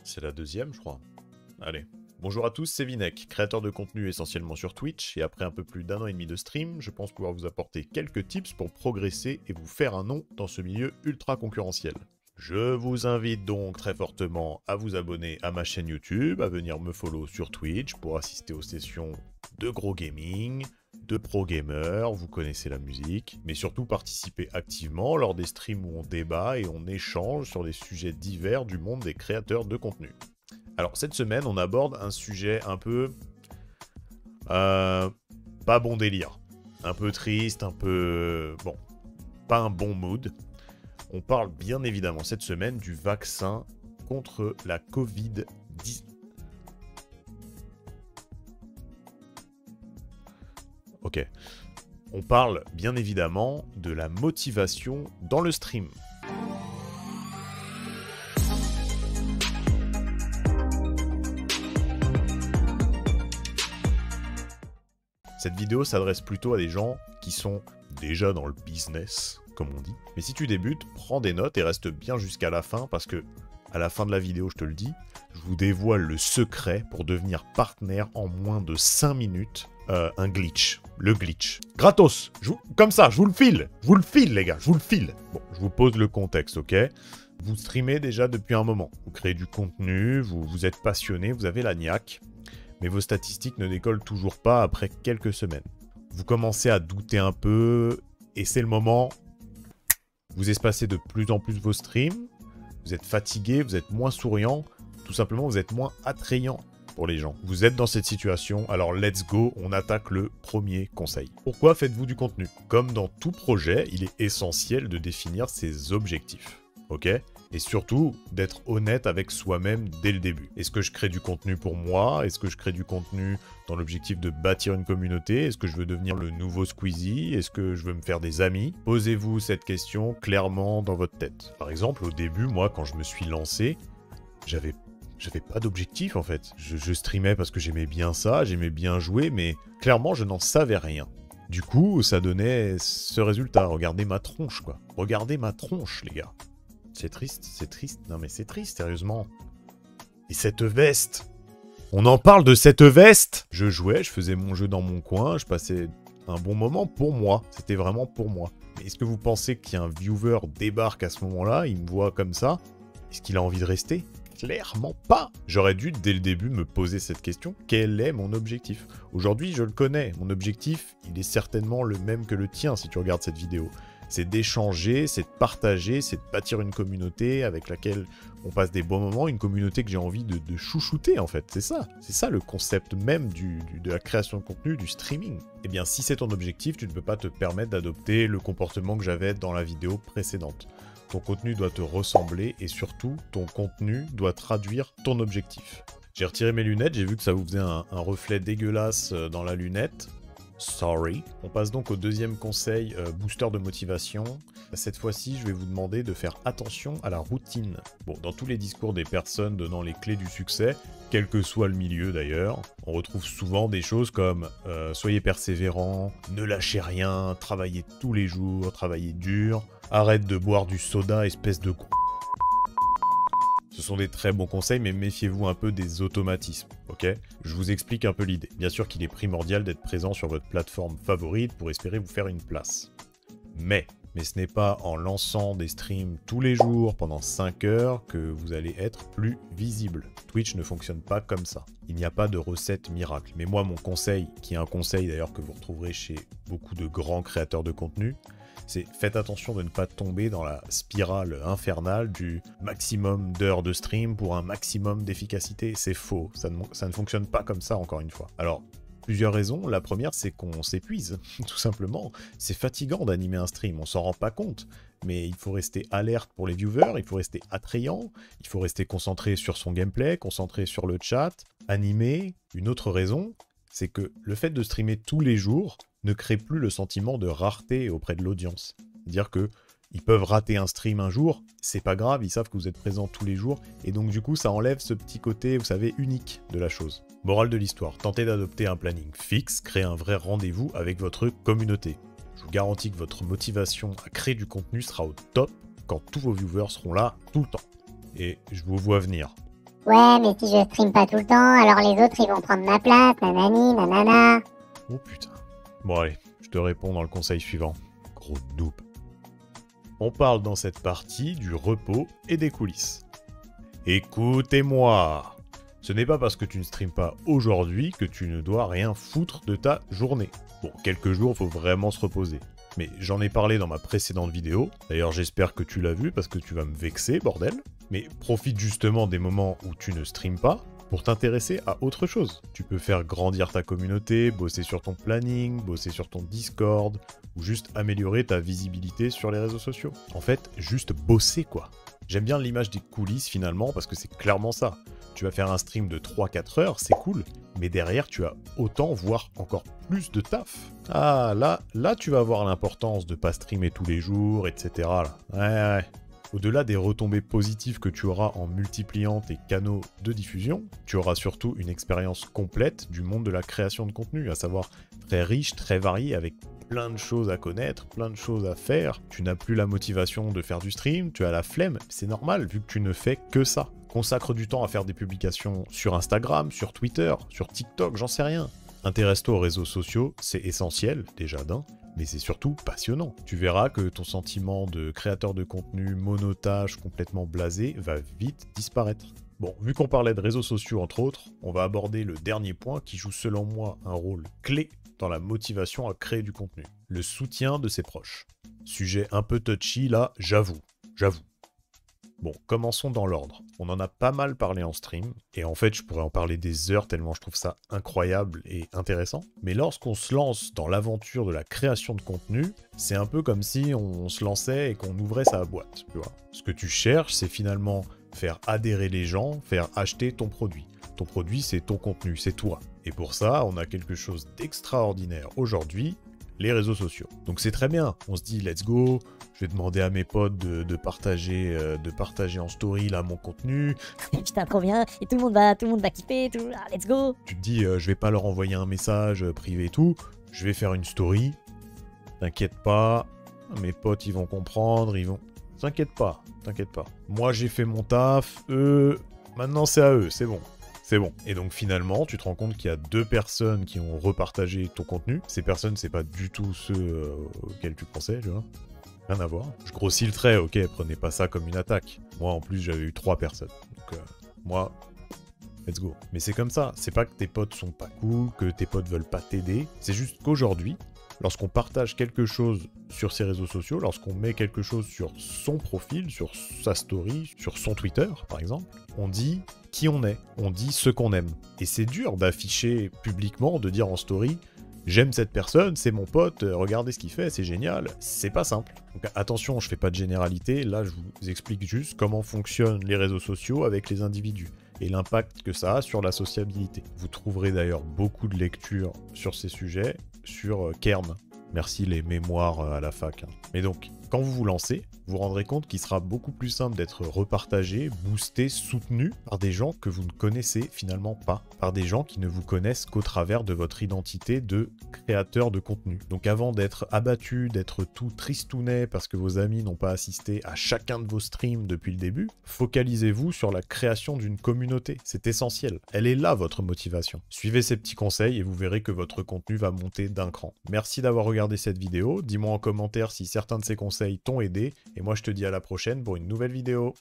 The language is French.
C'est la deuxième, je crois. Allez. Bonjour à tous, c'est Vinek, créateur de contenu essentiellement sur Twitch, et après un peu plus d'1 an et demi de stream, je pense pouvoir vous apporter quelques tips pour progresser et vous faire un nom dans ce milieu ultra concurrentiel. Je vous invite donc très fortement à vous abonner à ma chaîne YouTube, à venir me follow sur Twitch pour assister aux sessions de gros gaming, de pro gamers, vous connaissez la musique, mais surtout participer activement lors des streams où on débat et on échange sur des sujets divers du monde des créateurs de contenu. Alors cette semaine, on aborde un sujet un peu... pas bon délire. Un peu triste, un peu... Bon, pas un bon mood. On parle bien évidemment cette semaine du vaccin contre la Covid-19. Ok. On parle bien évidemment de la motivation dans le stream. Cette vidéo s'adresse plutôt à des gens qui sont déjà dans le business, comme on dit. Mais si tu débutes, prends des notes et reste bien jusqu'à la fin parce que, à la fin de la vidéo, je te le dis, je vous dévoile le secret pour devenir partenaire en moins de 5 minutes. Un glitch. Le glitch. Gratos. Comme ça, je vous le file. Je vous le file, les gars. Je vous le file. Bon, je vous pose le contexte, ok? Vous streamez déjà depuis un moment. Vous créez du contenu, vous êtes passionné, vous avez la niaque. Mais vos statistiques ne décollent toujours pas après quelques semaines. Vous commencez à douter un peu, et c'est le moment. Vous espacez de plus en plus vos streams, vous êtes fatigué, vous êtes moins souriant, tout simplement vous êtes moins attrayant pour les gens. Vous êtes dans cette situation, alors let's go, on attaque le premier conseil. Pourquoi faites-vous du contenu? Comme dans tout projet, il est essentiel de définir ses objectifs, ok? Et surtout, d'être honnête avec soi-même dès le début. Est-ce que je crée du contenu pour moi? Est-ce que je crée du contenu dans l'objectif de bâtir une communauté? Est-ce que je veux devenir le nouveau Squeezie? Est-ce que je veux me faire des amis? Posez-vous cette question clairement dans votre tête. Par exemple, au début, moi, quand je me suis lancé, j'avais pas d'objectif, en fait. Je streamais parce que j'aimais bien ça, j'aimais bien jouer, mais clairement, je n'en savais rien. Du coup, ça donnait ce résultat. Regardez ma tronche, quoi. Regardez ma tronche, les gars. C'est triste, c'est triste. Non mais c'est triste, sérieusement. Et cette veste? On en parle de cette veste? Je jouais, je faisais mon jeu dans mon coin, je passais un bon moment pour moi. C'était vraiment pour moi. Mais est-ce que vous pensez qu'un viewer débarque à ce moment-là, il me voit comme ça? Est-ce qu'il a envie de rester? Clairement pas. J'aurais dû, dès le début, me poser cette question. Quel est mon objectif? Aujourd'hui, je le connais. Mon objectif, il est certainement le même que le tien si tu regardes cette vidéo. C'est d'échanger, c'est de partager, c'est de bâtir une communauté avec laquelle on passe des bons moments, une communauté que j'ai envie de chouchouter en fait, c'est ça le concept même de la création de contenu, du streaming. Eh bien si c'est ton objectif, tu ne peux pas te permettre d'adopter le comportement que j'avais dans la vidéo précédente. Ton contenu doit te ressembler et surtout, ton contenu doit traduire ton objectif. J'ai retiré mes lunettes, j'ai vu que ça vous faisait un reflet dégueulasse dans la lunette. Sorry. On passe donc au deuxième conseil, booster de motivation. Cette fois-ci, je vais vous demander de faire attention à la routine. Bon, dans tous les discours des personnes donnant les clés du succès, quel que soit le milieu d'ailleurs, on retrouve souvent des choses comme soyez persévérant, ne lâchez rien, travaillez tous les jours, travaillez dur, arrête de boire du soda, espèce de con. Ce sont des très bons conseils, mais méfiez-vous un peu des automatismes, ok? Je vous explique un peu l'idée. Bien sûr qu'il est primordial d'être présent sur votre plateforme favorite pour espérer vous faire une place. Mais ce n'est pas en lançant des streams tous les jours pendant 5 heures que vous allez être plus visible. Twitch ne fonctionne pas comme ça. Il n'y a pas de recette miracle. Mais moi, mon conseil, qui est un conseil d'ailleurs que vous retrouverez chez beaucoup de grands créateurs de contenu, c'est faites attention de ne pas tomber dans la spirale infernale du maximum d'heures de stream pour un maximum d'efficacité. C'est faux, ça ne fonctionne pas comme ça encore une fois. Alors, plusieurs raisons. La première, c'est qu'on s'épuise, tout simplement. C'est fatigant d'animer un stream, on s'en rend pas compte. Mais il faut rester alerte pour les viewers, il faut rester attrayant, il faut rester concentré sur son gameplay, concentré sur le chat, animé. Une autre raison, c'est que le fait de streamer tous les jours ne crée plus le sentiment de rareté auprès de l'audience. C'est-à-dire que ils peuvent rater un stream un jour, c'est pas grave, ils savent que vous êtes présent tous les jours, et donc du coup ça enlève ce petit côté, vous savez, unique de la chose. Morale de l'histoire, tentez d'adopter un planning fixe, créez un vrai rendez-vous avec votre communauté. Je vous garantis que votre motivation à créer du contenu sera au top quand tous vos viewers seront là tout le temps. Et je vous vois venir. Ouais, mais si je stream pas tout le temps, alors les autres ils vont prendre ma place, nanani, nanana. Oh putain. Bon allez, je te réponds dans le conseil suivant. Gros noob. On parle dans cette partie du repos et des coulisses. Écoutez-moi. Ce n'est pas parce que tu ne streames pas aujourd'hui que tu ne dois rien foutre de ta journée. Bon, quelques jours, faut vraiment se reposer. Mais j'en ai parlé dans ma précédente vidéo. D'ailleurs, j'espère que tu l'as vu parce que tu vas me vexer, bordel. Mais profite justement des moments où tu ne streames pas pour t'intéresser à autre chose. Tu peux faire grandir ta communauté, bosser sur ton planning, bosser sur ton Discord, ou juste améliorer ta visibilité sur les réseaux sociaux. En fait, juste bosser quoi. J'aime bien l'image des coulisses finalement parce que c'est clairement ça. Tu vas faire un stream de 3-4 heures, c'est cool, mais derrière tu as autant, voire encore plus de taf. Ah, là tu vas voir l'importance de pas streamer tous les jours, etc. Là. Ouais. Au-delà des retombées positives que tu auras en multipliant tes canaux de diffusion, tu auras surtout une expérience complète du monde de la création de contenu, à savoir très riche, très varié, avec plein de choses à connaître, plein de choses à faire. Tu n'as plus la motivation de faire du stream, tu as la flemme, c'est normal vu que tu ne fais que ça. Consacre du temps à faire des publications sur Instagram, sur Twitter, sur TikTok, j'en sais rien. Intéresse-toi aux réseaux sociaux, c'est essentiel, déjà d'un, mais c'est surtout passionnant. Tu verras que ton sentiment de créateur de contenu monotage complètement blasé va vite disparaître. Bon, vu qu'on parlait de réseaux sociaux entre autres, on va aborder le dernier point qui joue selon moi un rôle clé dans la motivation à créer du contenu. Le soutien de ses proches. Sujet un peu touchy là, j'avoue. Bon, commençons dans l'ordre. On en a pas mal parlé en stream, et en fait je pourrais en parler des heures tellement je trouve ça incroyable et intéressant. Mais lorsqu'on se lance dans l'aventure de la création de contenu, c'est un peu comme si on se lançait et qu'on ouvrait sa boîte, tu vois. Ce que tu cherches, c'est finalement faire adhérer les gens, faire acheter ton produit. Ton produit, c'est ton contenu, c'est toi. Et pour ça, on a quelque chose d'extraordinaire aujourd'hui, les réseaux sociaux. Donc c'est très bien, on se dit let's go, je vais demander à mes potes de partager en story là mon contenu. Putain, trop bien, et tout le monde va kiffer, let's go. Tu te dis je vais pas leur envoyer un message privé et tout, je vais faire une story. T'inquiète pas, mes potes ils vont comprendre, ils vont... T'inquiète pas. Moi j'ai fait mon taf, maintenant c'est à eux, c'est bon. Et donc finalement, tu te rends compte qu'il y a 2 personnes qui ont repartagé ton contenu. Ces personnes, c'est pas du tout ceux auxquels tu pensais, tu vois. Rien à voir. Je grossis le trait, ok, prenez pas ça comme une attaque. Moi, en plus, j'avais eu 3 personnes. Donc, moi, let's go. Mais c'est comme ça. C'est pas que tes potes sont pas cool, que tes potes veulent pas t'aider. C'est juste qu'aujourd'hui, lorsqu'on partage quelque chose sur ses réseaux sociaux, lorsqu'on met quelque chose sur son profil, sur sa story, sur son Twitter, par exemple, on dit qui on est, on dit ce qu'on aime. Et c'est dur d'afficher publiquement, de dire en story « J'aime cette personne, c'est mon pote, regardez ce qu'il fait, c'est génial ». C'est pas simple. Donc attention, je fais pas de généralité, là je vous explique juste comment fonctionnent les réseaux sociaux avec les individus et l'impact que ça a sur la sociabilité. Vous trouverez d'ailleurs beaucoup de lectures sur ces sujets sur Kern. Merci les mémoires à la fac. Mais donc, quand vous vous lancez, vous vous rendrez compte qu'il sera beaucoup plus simple d'être repartagé, boosté, soutenu par des gens que vous ne connaissez finalement pas, par des gens qui ne vous connaissent qu'au travers de votre identité de créateur de contenu. Donc avant d'être abattu, d'être tout tristounet parce que vos amis n'ont pas assisté à chacun de vos streams depuis le début, focalisez-vous sur la création d'une communauté. C'est essentiel. Elle est là votre motivation. Suivez ces petits conseils et vous verrez que votre contenu va monter d'un cran. Merci d'avoir regardé cette vidéo. Dis-moi en commentaire si certains de ces conseils t'ont aidé. Et moi je te dis à la prochaine pour une nouvelle vidéo.